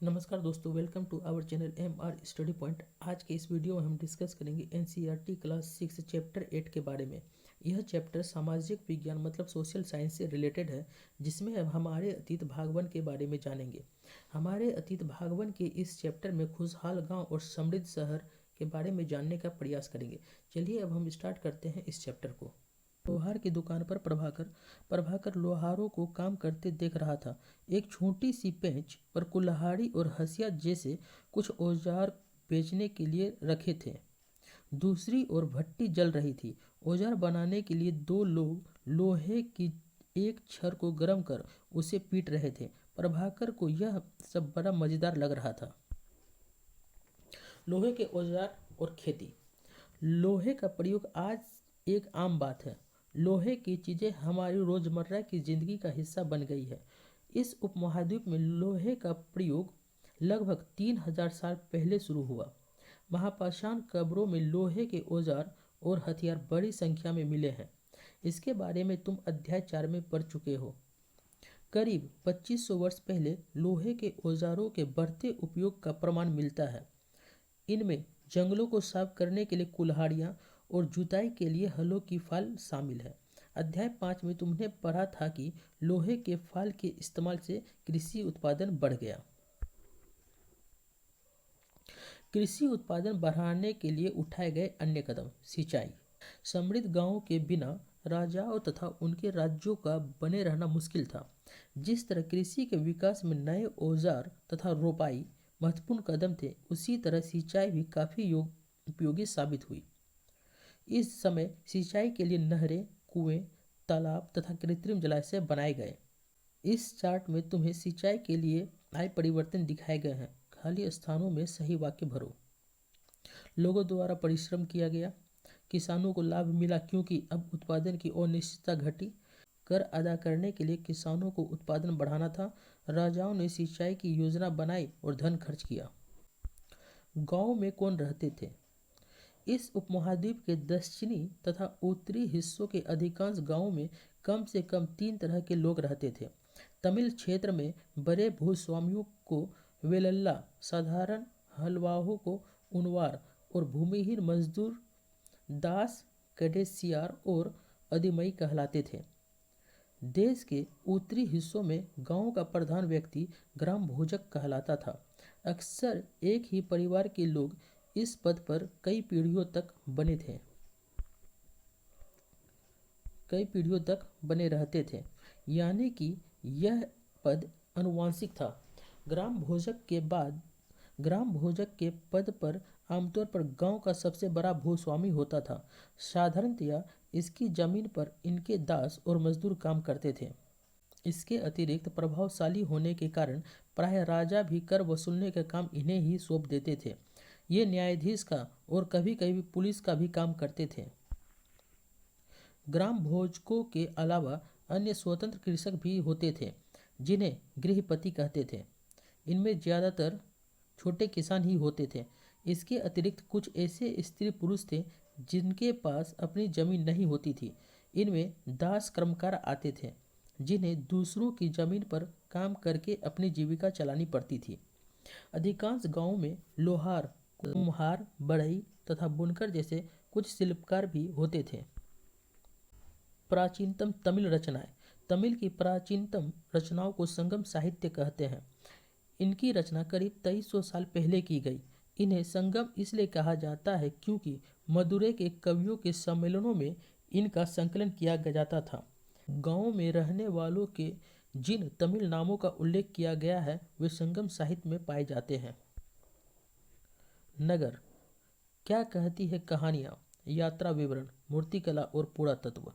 नमस्कार दोस्तों, welcome to our channel MR study point. आज के इस वीडियो में हम डिस्कस करेंगे NCERT क्लास 6 चैप्टर 8 के बारे में। यह चैप्टर सामाजिक विज्ञान मतलब सोशल साइंस से रिलेटेड है, जिसमें हम हमारे अतीत भागवन के बारे में जानेंगे। हमारे अतीत भागवन के इस चैप्टर में खुशहाल गांव और समृद्ध शहर के बारे में जानने का प्रयास करेंगे। चलिए अब हम स्टार्ट करते हैं इस चैप्टर को। लोहार की दुकान पर प्रभाकर लोहारों को काम करते देख रहा था। एक छोटी सी पेंच पर कुल्हाड़ी और हंसिया जैसे कुछ औजार बेचने के लिए रखे थे। दूसरी ओर भट्टी जल रही थी। औजार बनाने के लिए दो लोग लोहे की एक छड़ को गर्म कर उसे पीट रहे थे। प्रभाकर को यह सब बड़ा मजेदार लग रहा था। लोहे के औजार और खेती। लोहे का प्रयोग आज एक आम बात है। लोहे की चीज़ें हमारी रोज़मर्रा की ज़िंदगी का हिस्सा बन गई है। इस उपमहाद्वीप में लोहे का प्रयोग लगभग 3000 साल पहले शुरू हुआ। महापाषाण कब्रों में लोहे के औजार और हथियार बड़ी संख्या में मिले हैं। इसके बारे में तुम अध्याय 4 में पढ़ चुके हो। करीब 2500 वर्ष पहले लोहे के औजारों के बढ़ते उपयोग का प्रमाण मिलता है। इनमें जंगलों को साफ करने के लिए कुल्हाड़ियाँ और जुताई के लिए हलों की फाल शामिल है। अध्याय 5 में तुमने पढ़ा था कि लोहे के फाल के इस्तेमाल से कृषि उत्पादन बढ़ गया। कृषि उत्पादन बढ़ाने के लिए उठाए गए अन्य कदम। सिंचाई। समृद्ध गांवों के बिना राजाओं तथा उनके राज्यों का बने रहना मुश्किल था। जिस तरह कृषि के विकास में नए औजार तथा रोपाई महत्वपूर्ण कदम थे, उसी तरह सिंचाई भी काफ़ी उपयोगी साबित हुई। इस समय सिंचाई के लिए नहरें, कुएं, तालाब तथा कृत्रिम जलाशय बनाए गए। इस चार्ट में तुम्हें सिंचाई के लिए आए परिवर्तन दिखाए गए हैं। खाली स्थानों में सही वाक्य भरो। लोगों द्वारा परिश्रम किया गया। किसानों को लाभ मिला क्योंकि अब उत्पादन की अनिश्चितता घटी। कर अदा करने के लिए किसानों को उत्पादन बढ़ाना था। राजाओं ने सिंचाई की योजना बनाई और धन खर्च किया। गांव में कौन रहते थे? इस उपमहाद्वीप के दक्षिणी तथा उत्तरी हिस्सों के अधिकांश गांवों में कम से कम 3 तरह के लोग रहते थे। तमिल क्षेत्र में बड़े भूस्वामियों को वेलल्ला, साधारण हलवाहों को उनवार और भूमिहीन मजदूर दास, कडेसियार और अधिमई कहलाते थे। देश के उत्तरी हिस्सों में गांव का प्रधान व्यक्ति ग्राम भोजक कहलाता था। अक्सर एक ही परिवार के लोग इस पद पर कई पीढ़ियों तक बने रहते थे, यानी कि यह पद अनुवांशिक था। ग्राम भोजक के पद पर आमतौर पर गांव का सबसे बड़ा भूस्वामी होता था। साधारणतया इसकी जमीन पर इनके दास और मजदूर काम करते थे। इसके अतिरिक्त प्रभावशाली होने के कारण प्रायः राजा भी कर वसूलने का काम इन्हें ही सौंप देते थे। ये न्यायाधीश का और कभी कभी पुलिस का भी काम करते थे। ग्राम भोजकों के अलावा अन्य स्वतंत्र कृषक भी होते थे, जिन्हें गृहपति कहते थे। इनमें ज़्यादातर छोटे किसान ही होते थे। इसके अतिरिक्त कुछ ऐसे स्त्री पुरुष थे जिनके पास अपनी जमीन नहीं होती थी। इनमें दास कर्मकार आते थे, जिन्हें दूसरों की जमीन पर काम करके अपनी जीविका चलानी पड़ती थी। अधिकांश गांवों में लोहार, कुम्हार, बढ़ई तथा बुनकर जैसे कुछ शिल्पकार भी होते थे। प्राचीनतम तमिल रचनाएं। तमिल की प्राचीनतम रचनाओं को संगम साहित्य कहते हैं। इनकी रचना करीब 2300 साल पहले की गई। इन्हें संगम इसलिए कहा जाता है क्योंकि मदुरै के कवियों के सम्मेलनों में इनका संकलन किया जाता था। गाँव में रहने वालों के जिन तमिल नामों का उल्लेख किया गया है, वे संगम साहित्य में पाए जाते हैं। नगर। क्या कहती है कहानियाँ, यात्रा विवरण, मूर्तिकला और पुरातत्व।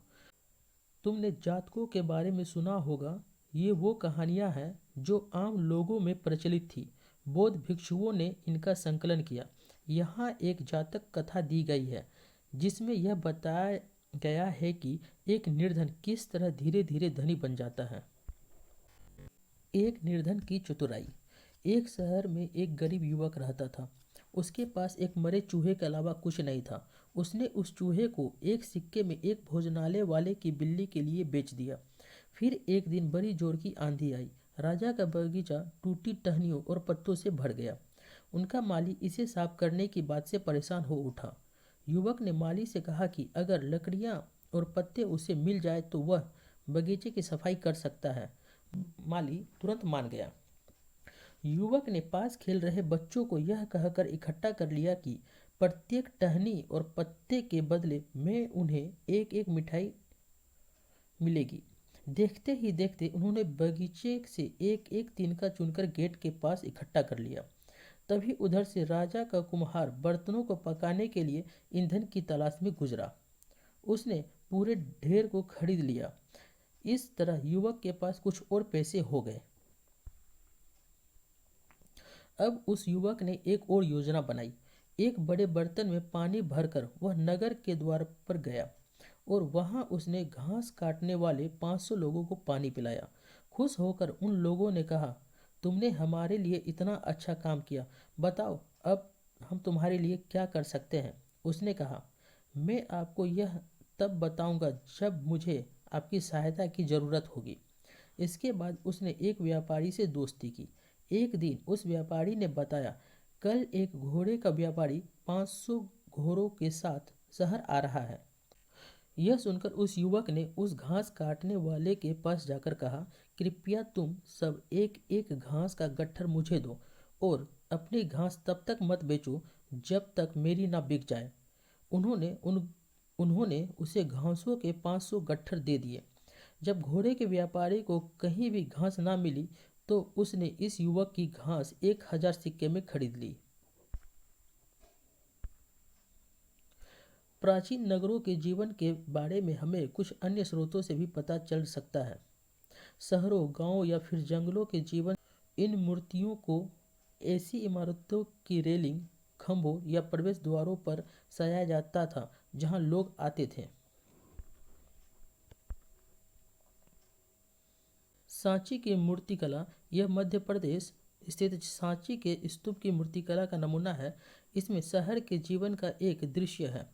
तुमने जातकों के बारे में सुना होगा। ये वो कहानियाँ हैं जो आम लोगों में प्रचलित थी। बौद्ध भिक्षुओं ने इनका संकलन किया। यहाँ एक जातक कथा दी गई है, जिसमें यह बताया गया है कि एक निर्धन किस तरह धीरे धीरे धनी बन जाता है। एक निर्धन की चतुराई। एक शहर में एक गरीब युवक रहता था। उसके पास एक मरे चूहे के अलावा कुछ नहीं था। उसने उस चूहे को एक सिक्के में एक भोजनालय वाले की बिल्ली के लिए बेच दिया। फिर एक दिन बड़ी जोर की आंधी आई। राजा का बगीचा टूटी टहनियों और पत्तों से भर गया। उनका माली इसे साफ करने की बात से परेशान हो उठा। युवक ने माली से कहा कि अगर लकड़ियां और पत्ते उसे मिल जाए तो वह बगीचे की सफाई कर सकता है। माली तुरंत मान गया। युवक ने पास खेल रहे बच्चों को यह कहकर इकट्ठा कर लिया कि प्रत्येक टहनी और पत्ते के बदले में उन्हें एक एक मिठाई मिलेगी। देखते ही देखते उन्होंने बगीचे से एक एक तिनका चुनकर गेट के पास इकट्ठा कर लिया। तभी उधर से राजा का कुम्हार बर्तनों को पकाने के लिए ईंधन की तलाश में गुजरा। उसने पूरे ढेर को खरीद लिया। इस तरह युवक के पास कुछ और पैसे हो गए। अब उस युवक ने एक और योजना बनाई। एक बड़े बर्तन में पानी भरकर वह नगर के द्वार पर गया और वहां उसने घास काटने वाले 500 लोगों को पानी पिलाया। खुश होकर उन लोगों ने कहा, तुमने हमारे लिए इतना अच्छा काम किया, बताओ अब हम तुम्हारे लिए क्या कर सकते हैं। उसने कहा, मैं आपको यह तब बताऊंगा जब मुझे आपकी सहायता की ज़रूरत होगी। इसके बाद उसने एक व्यापारी से दोस्ती की। एक दिन उस व्यापारी ने बताया, कल एक घोड़े का व्यापारी 500 घोड़ों के साथ शहर आ रहा है। यह सुनकर उस युवक ने उस घास काटने वाले के पास जाकर कहा, कृपया तुम सब एक एक घास का गट्ठर मुझे दो और अपनी घास तब तक मत बेचो जब तक मेरी ना बिक जाए। उन्होंने उसे घासों के 500 गट्ठर दे दिए। जब घोड़े के व्यापारी को कहीं भी घास ना मिली तो उसने इस युवक की घास 1000 सिक्के में खरीद ली। प्राचीन नगरों के जीवन के बारे में हमें कुछ अन्य स्रोतों से भी पता चल सकता है। शहरों, गांवों या फिर जंगलों के जीवन इन मूर्तियों को ऐसी इमारतों की रेलिंग, खंभों या प्रवेश द्वारों पर सजाया जाता था जहां लोग आते थे। सांची की मूर्तिकला, यह मध्य प्रदेश स्थित सांची के स्तूप की मूर्तिकला का नमूना है। इसमें शहर के जीवन का एक दृश्य है।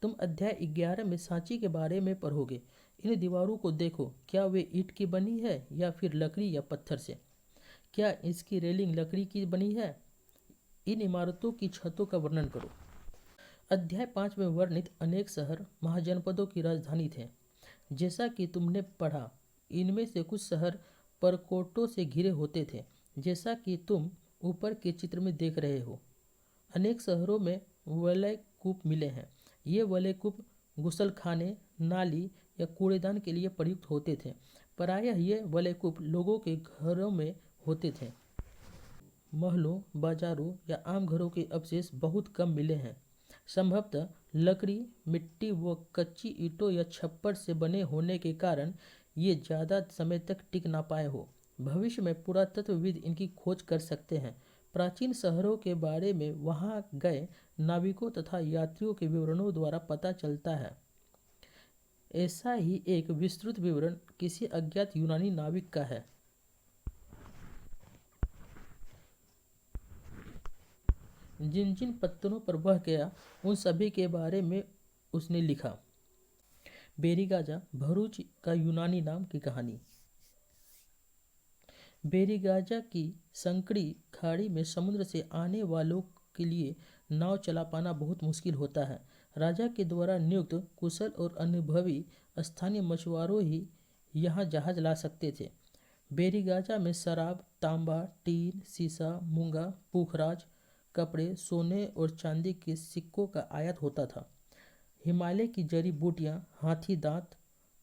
तुम अध्याय 11 में सांची के बारे में पढ़ोगे। इन दीवारों को देखो, क्या वे ईंट की बनी है या फिर लकड़ी या पत्थर से? क्या इसकी रेलिंग लकड़ी की बनी है? इन इमारतों की छतों का वर्णन करो। अध्याय 5 में वर्णित अनेक शहर महाजनपदों की राजधानी थे। जैसा कि तुमने पढ़ा, इनमें से कुछ शहर परकोटों से घिरे होते थे, जैसा कि तुम ऊपर के चित्र में देख रहे हो। अनेक शहरों में वलय कूप मिले हैं। ये वलय कूप गुसलखाने, नाली या कूड़ेदान के लिए प्रयुक्त होते थे। प्रायः ये वलय कूप लोगों के घरों में होते थे। महलों, बाजारों या आम घरों के अवशेष बहुत कम मिले हैं। संभवतः लकड़ी, मिट्टी व कच्ची ईंटों या छप्पर से बने होने के कारण ये ज़्यादा समय तक टिक ना पाए हो। भविष्य में पुरातत्वविद इनकी खोज कर सकते हैं। प्राचीन शहरों के बारे में वहां गए नाविकों तथा यात्रियों के विवरणों द्वारा पता चलता है। ऐसा ही एक विस्तृत विवरण किसी अज्ञात यूनानी नाविक का है। जिन जिन पत्थरों पर वह गया उन सभी के बारे में उसने लिखा। बेरीगाजा, भरूच का यूनानी नाम की कहानी। बेरीगाजा की संकरी खाड़ी में समुद्र से आने वालों के लिए नाव चला पाना बहुत मुश्किल होता है। राजा के द्वारा नियुक्त कुशल और अनुभवी स्थानीय मछुआरों ही यहाँ जहाज ला सकते थे। बेरीगाजा में शराब, तांबा, टीन, शीशा, मूंगा, पुखराज, कपड़े, सोने और चांदी के सिक्कों का आयात होता था। हिमालय की जड़ी बूटियाँ, हाथी दांत,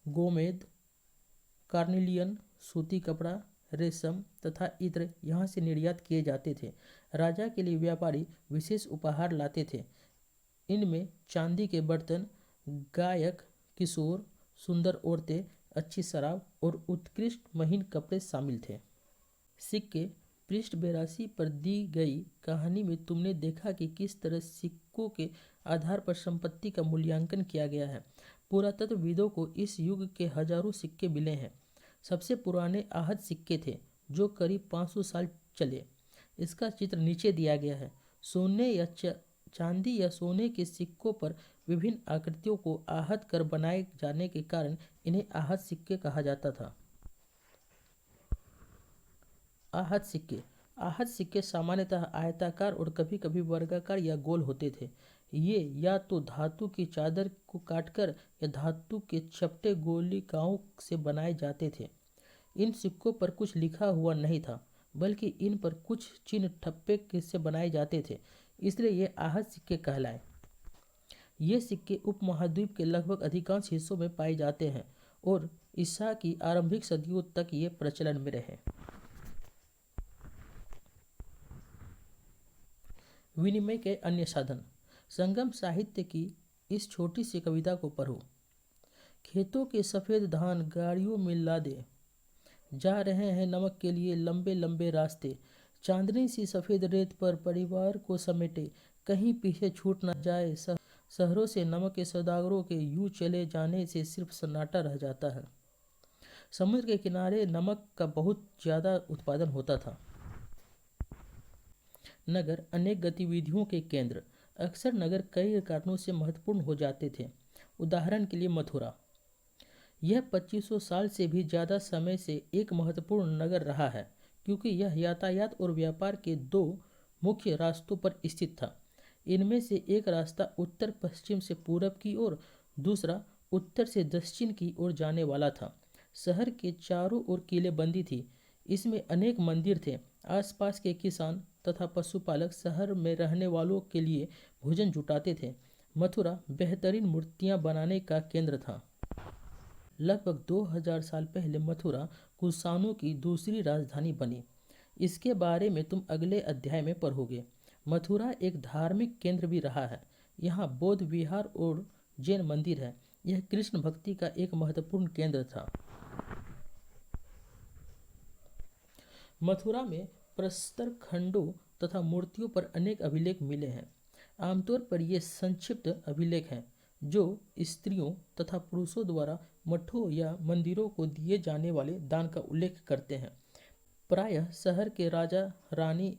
गोमेद, कार्निलियन, सूती कपड़ा, रेशम तथा इत्र यहाँ से निर्यात किए जाते थे। राजा के लिए व्यापारी विशेष उपहार लाते थे। इनमें चांदी के बर्तन, गायक, किशोर, सुंदर औरतें, अच्छी शराब और उत्कृष्ट महीन कपड़े शामिल थे। सिक्के। पृष्ठ 82 पर दी गई कहानी में तुमने देखा कि किस तरह सिक्कों के आधार पर संपत्ति का मूल्यांकन किया गया है। पुरातत्वविदों को इस युग के हजारों सिक्के मिले हैं। सबसे पुराने आहत सिक्के थे जो करीब 500 साल चले। इसका चित्र नीचे दिया गया है। सोने या चांदी या सोने के सिक्कों पर विभिन्न आकृतियों को आहत कर बनाए जाने के कारण इन्हें आहत सिक्के कहा जाता था। आहत सिक्के। आहत सिक्के सामान्यतः आयताकार और कभी कभी वर्गाकार या गोल होते थे। ये या तो धातु की चादर को काटकर या धातु के चपटे गोलिकाओं से बनाए जाते थे। इन सिक्कों पर कुछ लिखा हुआ नहीं था, बल्कि इन पर कुछ चिन्ह ठप्पे से बनाए जाते थे, इसलिए ये आहत सिक्के कहलाए। ये सिक्के उपमहाद्वीप के लगभग अधिकांश हिस्सों में पाए जाते हैं और ईसा की आरंभिक सदियों तक ये प्रचलन में रहे। विनिमय के अन्य साधन। संगम साहित्य की इस छोटी सी कविता को पढ़ो। खेतों के सफ़ेद धान गाड़ियों में लादे जा रहे हैं नमक के लिए लंबे लंबे रास्ते। चांदनी सी सफ़ेद रेत पर परिवार को समेटे, कहीं पीछे छूट न जाए। शहरों से नमक के सौदागरों के यूं चले जाने से सिर्फ सन्नाटा रह जाता है। समुद्र के किनारे नमक का बहुत ज़्यादा उत्पादन होता था। नगर अनेक गतिविधियों के केंद्र। अक्सर नगर कई कारणों से महत्वपूर्ण हो जाते थे। उदाहरण के लिए मथुरा, यह 2500 साल से भी ज़्यादा समय से एक महत्वपूर्ण नगर रहा है, क्योंकि यह यातायात और व्यापार के दो मुख्य रास्तों पर स्थित था। इनमें से एक रास्ता उत्तर पश्चिम से पूरब की ओर, दूसरा उत्तर से दक्षिण की ओर जाने वाला था। शहर के चारों ओर किलेबंदी थी। इसमें अनेक मंदिर थे। आसपास के किसान तथा पशुपालक शहर में रहने वालों के लिए भोजन जुटाते थे। मथुरा बेहतरीन मूर्तियां बनाने का केंद्र था। लगभग 2000 साल पहले मथुरा कुषाणों की दूसरी राजधानी बनी। इसके बारे में तुम अगले अध्याय में पढ़ोगे। मथुरा एक धार्मिक केंद्र भी रहा है। यहाँ बौद्ध विहार और जैन मंदिर है। यह कृष्ण भक्ति का एक महत्वपूर्ण केंद्र था। मथुरा में प्रस्तर खंडों तथा मूर्तियों पर अनेक अभिलेख मिले हैं। आमतौर पर ये संक्षिप्त अभिलेख हैं जो स्त्रियों तथा पुरुषों द्वारा मठों या मंदिरों को दिए जाने वाले दान का उल्लेख करते हैं। प्रायः शहर के राजा, रानी,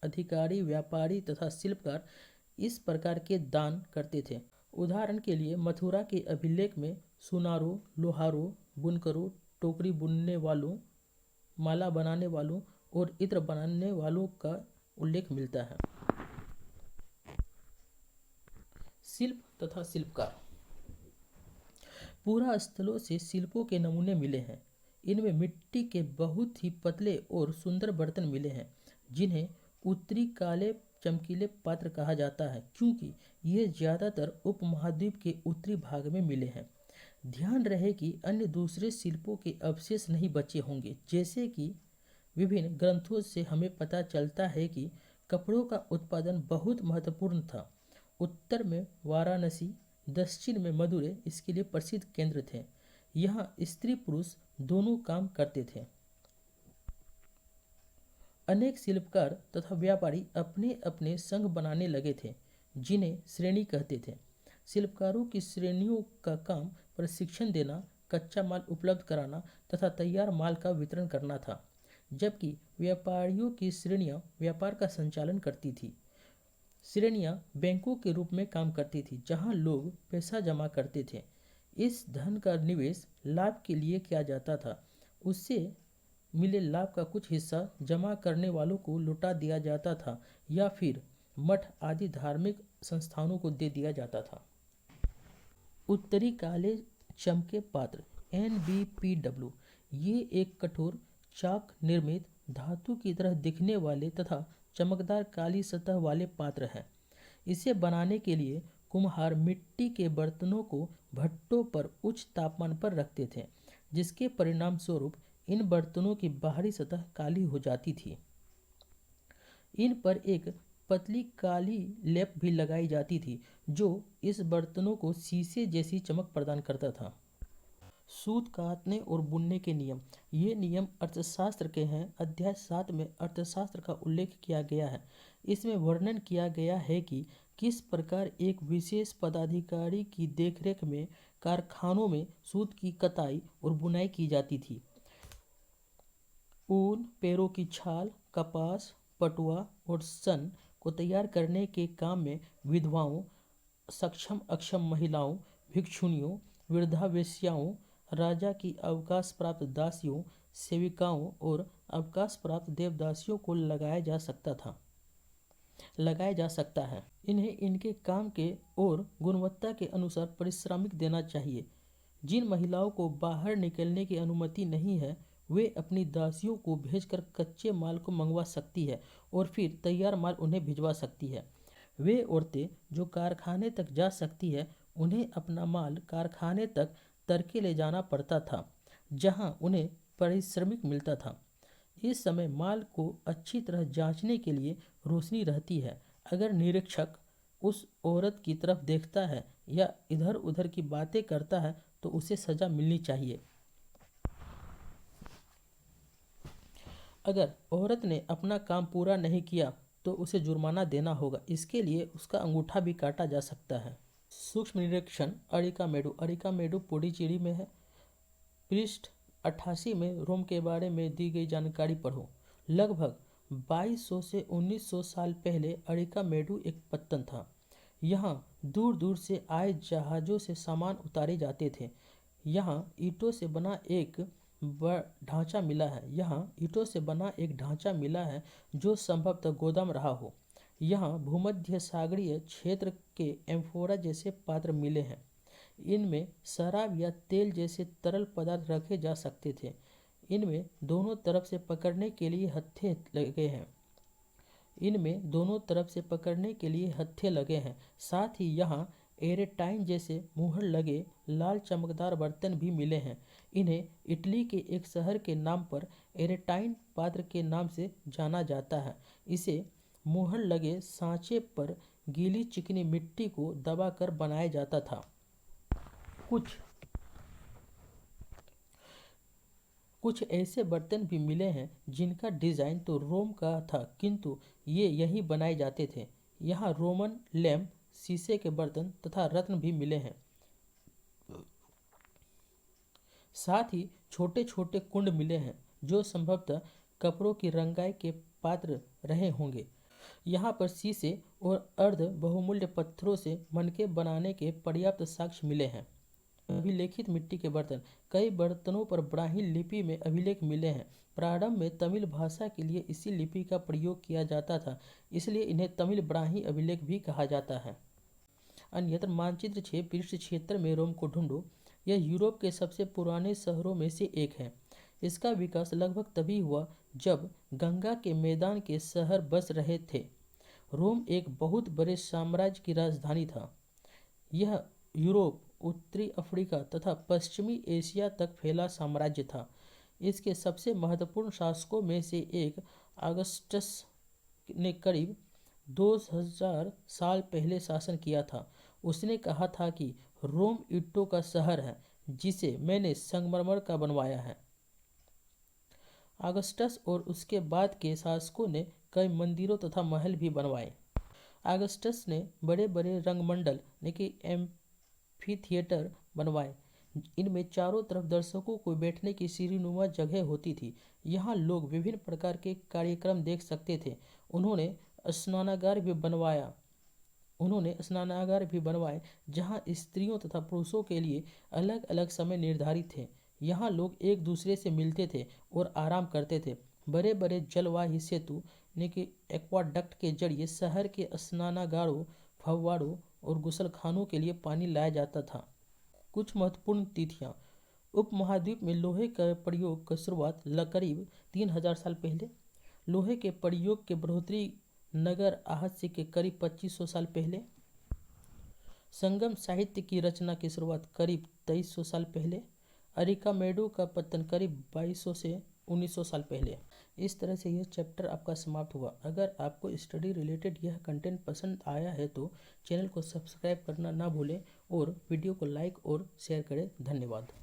अधिकारी, व्यापारी तथा शिल्पकार इस प्रकार के दान करते थे। उदाहरण के लिए मथुरा के अभिलेख में सुनारों, लोहारों, बुनकरों, टोकरी बुनने वालों, माला बनाने वालों और इत्र बनाने वालों का उल्लेख मिलता है। शिल्प तथा शिल्पकार। पूरा स्थलों से शिल्पों के नमूने मिले हैं। इनमें मिट्टी के बहुत ही पतले और सुंदर बर्तन मिले हैं, जिन्हें उत्तरी काले चमकीले पात्र कहा जाता है, क्योंकि ये ज़्यादातर उपमहाद्वीप के उत्तरी भाग में मिले हैं। ध्यान रहे कि अन्य दूसरे शिल्पों के अवशेष नहीं बचे होंगे। जैसे कि विभिन्न ग्रंथों से हमें पता चलता है कि कपड़ों का उत्पादन बहुत महत्वपूर्ण था। उत्तर में वाराणसी, दक्षिण में मदुरै इसके लिए प्रसिद्ध केंद्र थे। यहाँ स्त्री पुरुष दोनों काम करते थे। अनेक शिल्पकार तथा व्यापारी अपने अपने संघ बनाने लगे थे, जिन्हें श्रेणी कहते थे। शिल्पकारों की श्रेणियों का काम प्रशिक्षण देना, कच्चा माल उपलब्ध कराना तथा तैयार माल का वितरण करना था, जबकि व्यापारियों की श्रेणियां व्यापार का संचालन करती थी। श्रेणियां बैंकों के रूप में काम करती थी, जहां लोग पैसा जमा करते थे। इस धन का निवेश लाभ के लिए किया जाता था। उससे मिले लाभ का कुछ हिस्सा जमा करने वालों को लौटा दिया जाता था या फिर मठ आदि धार्मिक संस्थानों को दे दिया जाता था। उत्तरी काले चमके पात्र NBPW, ये एक कठोर चाक निर्मित धातु की तरह दिखने वाले तथा चमकदार काली सतह वाले पात्र हैं। इसे बनाने के लिए कुम्हार मिट्टी के बर्तनों को भट्टों पर उच्च तापमान पर रखते थे, जिसके परिणाम स्वरूप इन बर्तनों की बाहरी सतह काली हो जाती थी। इन पर एक पतली काली लेप भी लगाई जाती थी, जो इस बर्तनों को शीशे जैसी चमक प्रदान करता था। सूत काटने और बुनने के नियम। ये नियम अर्थशास्त्र के हैं। अध्याय 7 में अर्थशास्त्र का उल्लेख किया गया है। इसमें वर्णन किया गया है कि किस प्रकार एक विशेष पदाधिकारी की देखरेख में कारखानों में सूत की कताई और बुनाई की जाती थी। ऊन, पेड़ों की छाल, कपास, पटुआ और सन को तैयार करने के काम में विधवाओं, सक्षम अक्षम महिलाओं, भिक्षुणियों, वृद्धा वेश्याओं, राजा की अवकाश प्राप्त दासियों, सेविकाओं और अवकाश प्राप्त देवदासियों को लगाया जा सकता है। इन्हें इनके काम के और गुणवत्ता के अनुसार पारिश्रमिक देना चाहिए। जिन महिलाओं को बाहर निकलने की अनुमति नहीं है वे अपनी दासियों को भेजकर कच्चे माल को मंगवा सकती है और फिर तैयार माल उन्हें भिजवा सकती है। वे औरतें जो कारखाने तक जा सकती है उन्हें अपना माल कारखाने तक तरके ले जाना पड़ता था, जहां उन्हें पारिश्रमिक मिलता था। इस समय माल को अच्छी तरह जांचने के लिए रोशनी रहती है। अगर निरीक्षक उस औरत की तरफ देखता है या इधर उधर की बातें करता है तो उसे सजा मिलनी चाहिए। अगर औरत ने अपना काम पूरा नहीं किया तो उसे जुर्माना देना होगा। इसके लिए उसका अंगूठा भी काटा जा सकता है। सूक्ष्म निरीक्षण अरिकामेडु पुडुचेरी में है। पृष्ठ 88 में रोम के बारे में दी गई जानकारी पढ़ो। लगभग 2200 से 1900 साल पहले अरिकामेडु एक पत्तन था। यहाँ दूर दूर से आए जहाज़ों से सामान उतारे जाते थे। यहाँ ईंटों से बना एक ढांचा मिला है जो संभवतः गोदाम रहा हो। यहाँ भूमध्य सागरीय क्षेत्र के एम्फोरा जैसे पात्र मिले हैं। इनमें शराब या तेल जैसे तरल पदार्थ रखे जा सकते थे। इनमें दोनों तरफ से पकड़ने के लिए हत्थे लगे हैं। साथ ही यहाँ एरेटाइन जैसे मुहर लगे लाल चमकदार बर्तन भी मिले हैं। इन्हें इटली के एक शहर के नाम पर एरेटाइन पात्र के नाम से जाना जाता है। इसे मुहर लगे सांचे पर गीली चिकनी मिट्टी को दबाकर बनाया जाता था। कुछ ऐसे बर्तन भी मिले हैं जिनका डिजाइन तो रोम का था किंतु ये यहीं बनाए जाते थे। यहाँ रोमन लैंप, शीशे के बर्तन तथा रत्न भी मिले हैं। साथ ही छोटे छोटे कुंड मिले हैं जो संभवतः कपड़ों की रंगाई के पात्र रहे होंगे। यहाँ पर शीशे और अर्ध बहुमूल्य पत्थरों से मनके बनाने के पर्याप्त साक्ष्य मिले हैं। अभिलेखित मिट्टी के बर्तन, कई बर्तनों पर ब्राह्मी लिपि में अभिलेख मिले हैं। प्रारंभ में तमिल भाषा के लिए इसी लिपि का प्रयोग किया जाता था, इसलिए इन्हें तमिल ब्राह्मी अभिलेख भी कहा जाता है। अन्यत्र मानचित्र 6 पृष्ठ क्षेत्र में रोम को ढूंढो। यह यूरोप के सबसे पुराने शहरों में से एक है। इसका विकास लगभग तभी हुआ जब गंगा के मैदान के शहर बस रहे थे। रोम एक बहुत बड़े साम्राज्य की राजधानी था। यह यूरोप, उत्तरी अफ्रीका तथा पश्चिमी एशिया तक फैला साम्राज्य था। इसके सबसे महत्वपूर्ण शासकों में से एक ऑगस्टस ने करीब 2000 साल पहले शासन किया था। उसने कहा था कि रोम ईंटों का शहर है जिसे मैंने संगमरमर का बनवाया है। ऑगस्टस और उसके बाद के शासकों ने कई मंदिरों तथा महल भी बनवाए। ऑगस्टस ने बड़े बड़े रंगमंडल एम्फीथिएटर बनवाए। इनमें चारों तरफ दर्शकों को बैठने की सीढ़ीनुमा जगह होती थी। यहाँ लोग विभिन्न प्रकार के कार्यक्रम देख सकते थे। उन्होंने स्नानागार भी बनवाए जहाँ स्त्रियों तथा पुरुषों के लिए अलग अलग समय निर्धारित थे। यहाँ लोग एक दूसरे से मिलते थे और आराम करते थे। बड़े बड़े जलवाही सेतु एक्वाडक्ट के जरिए शहर के स्नानागारों, फव्वारों और गुसलखानों के लिए पानी लाया जाता था। कुछ महत्वपूर्ण तिथियाँ। उपमहाद्वीप में लोहे के प्रयोग की शुरुआत करीब 3000 साल पहले। लोहे के प्रयोग के बढ़ोतरी नगर आज से के करीब 2500 साल पहले। संगम साहित्य की रचना की शुरुआत करीब 2300 साल पहले। अरिकामेडु का पतन करीब 2200 से 1900 साल पहले। इस तरह से यह चैप्टर आपका समाप्त हुआ। अगर आपको स्टडी रिलेटेड यह कंटेंट पसंद आया है तो चैनल को सब्सक्राइब करना ना भूलें और वीडियो को लाइक और शेयर करें। धन्यवाद।